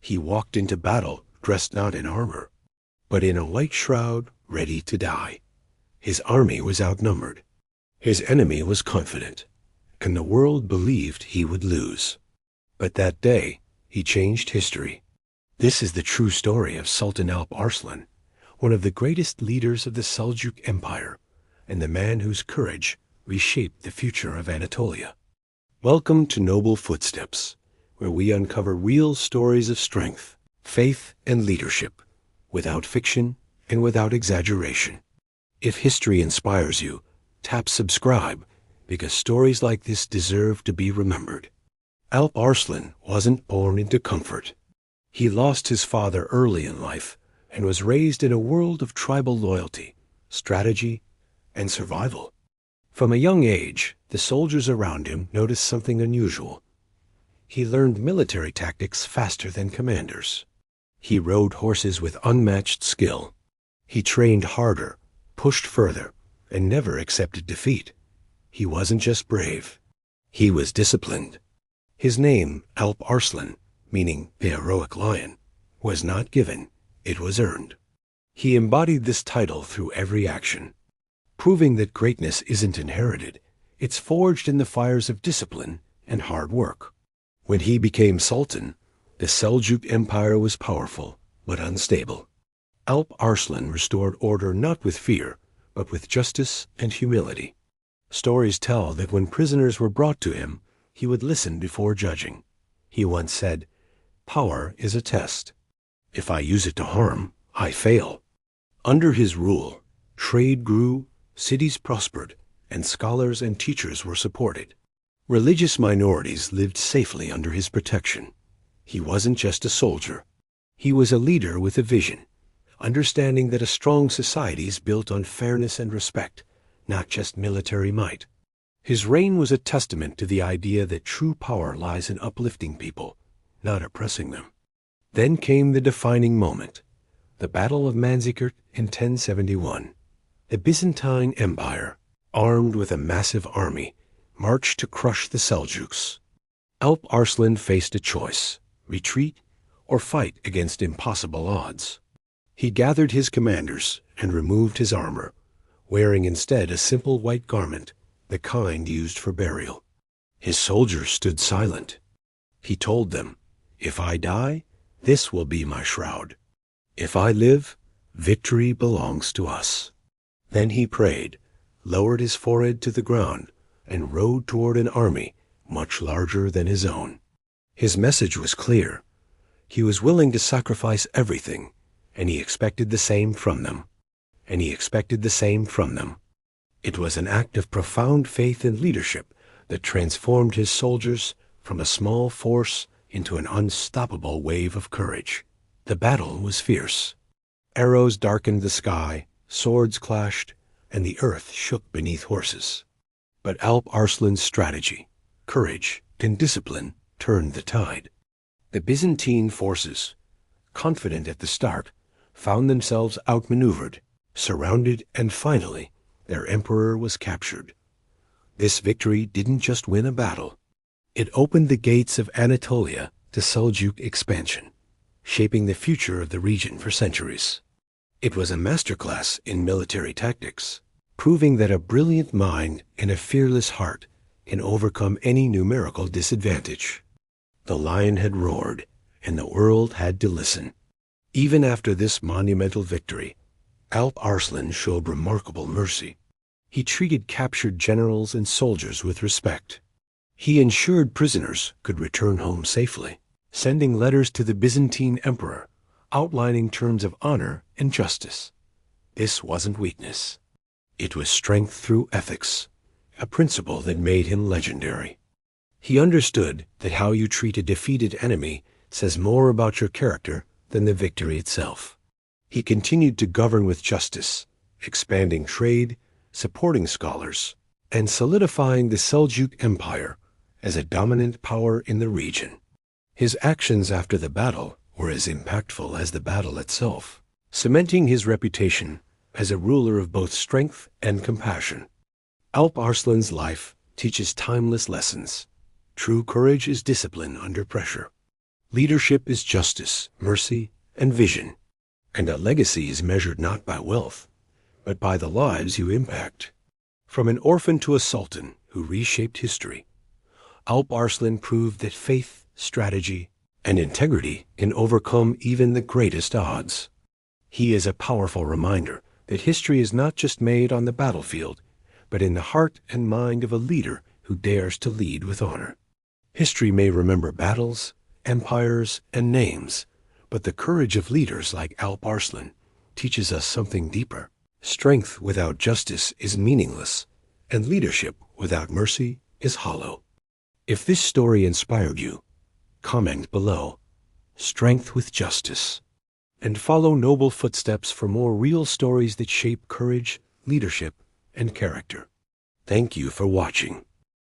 He walked into battle dressed not in armor, but in a white shroud, ready to die. His army was outnumbered. His enemy was confident, and the world believed he would lose. But that day, he changed history. This is the true story of Sultan Alp Arslan, one of the greatest leaders of the Seljuk Empire, and the man whose courage reshaped the future of Anatolia. Welcome to Noble Footsteps, where we uncover real stories of strength, faith, and leadership, without fiction and without exaggeration. If history inspires you, tap subscribe, because stories like this deserve to be remembered. Alp Arslan wasn't born into comfort. He lost his father early in life and was raised in a world of tribal loyalty, strategy, and survival. From a young age, the soldiers around him noticed something unusual. He learned military tactics faster than commanders. He rode horses with unmatched skill. He trained harder, pushed further, and never accepted defeat. He wasn't just brave. He was disciplined. His name, Alp Arslan, meaning the heroic lion, was not given, it was earned. He embodied this title through every action, proving that greatness isn't inherited, it's forged in the fires of discipline and hard work. When he became Sultan, the Seljuk Empire was powerful, but unstable. Alp Arslan restored order not with fear, but with justice and humility. Stories tell that when prisoners were brought to him, he would listen before judging. He once said, "Power is a test. If I use it to harm, I fail." Under his rule, trade grew, cities prospered, and scholars and teachers were supported. Religious minorities lived safely under his protection. He wasn't just a soldier. He was a leader with a vision, understanding that a strong society is built on fairness and respect, not just military might. His reign was a testament to the idea that true power lies in uplifting people, not oppressing them. Then came the defining moment, the Battle of Manzikert in 1071. The Byzantine Empire, armed with a massive army, marched to crush the Seljuks. Alp Arslan faced a choice: retreat or fight against impossible odds. He gathered his commanders and removed his armor, wearing instead a simple white garment, the kind used for burial. His soldiers stood silent. He told them, "If I die, this will be my shroud. If I live, victory belongs to us." Then he prayed, lowered his forehead to the ground, and rode toward an army much larger than his own. His message was clear. He was willing to sacrifice everything, and he expected the same from them. It was an act of profound faith and leadership that transformed his soldiers from a small force into an unstoppable wave of courage. The battle was fierce. Arrows darkened the sky, swords clashed, and the earth shook beneath horses. But Alp Arslan's strategy, courage, and discipline turned the tide. The Byzantine forces, confident at the start, found themselves outmaneuvered, surrounded, and finally, their emperor was captured. This victory didn't just win a battle. It opened the gates of Anatolia to Seljuk expansion, shaping the future of the region for centuries. It was a masterclass in military tactics, proving that a brilliant mind and a fearless heart can overcome any numerical disadvantage. The lion had roared, and the world had to listen. Even after this monumental victory, Alp Arslan showed remarkable mercy. He treated captured generals and soldiers with respect. He ensured prisoners could return home safely, sending letters to the Byzantine emperor outlining terms of honor and justice. This wasn't weakness. It was strength through ethics, a principle that made him legendary. He understood that how you treat a defeated enemy says more about your character than the victory itself. He continued to govern with justice, expanding trade, supporting scholars, and solidifying the Seljuk Empire as a dominant power in the region. His actions after the battle were as impactful as the battle itself, cementing his reputation as a ruler of both strength and compassion. Alp Arslan's life teaches timeless lessons. True courage is discipline under pressure. Leadership is justice, mercy, and vision. And a legacy is measured not by wealth, but by the lives you impact. From an orphan to a sultan who reshaped history, Alp Arslan proved that faith, strategy, and integrity can overcome even the greatest odds. He is a powerful reminder that history is not just made on the battlefield, but in the heart and mind of a leader who dares to lead with honor. History may remember battles, empires, and names, but the courage of leaders like Alp Arslan teaches us something deeper. Strength without justice is meaningless, and leadership without mercy is hollow. If this story inspired you, comment below, "Strength with Justice," and follow Noble Footsteps for more real stories that shape courage, leadership, and character. Thank you for watching.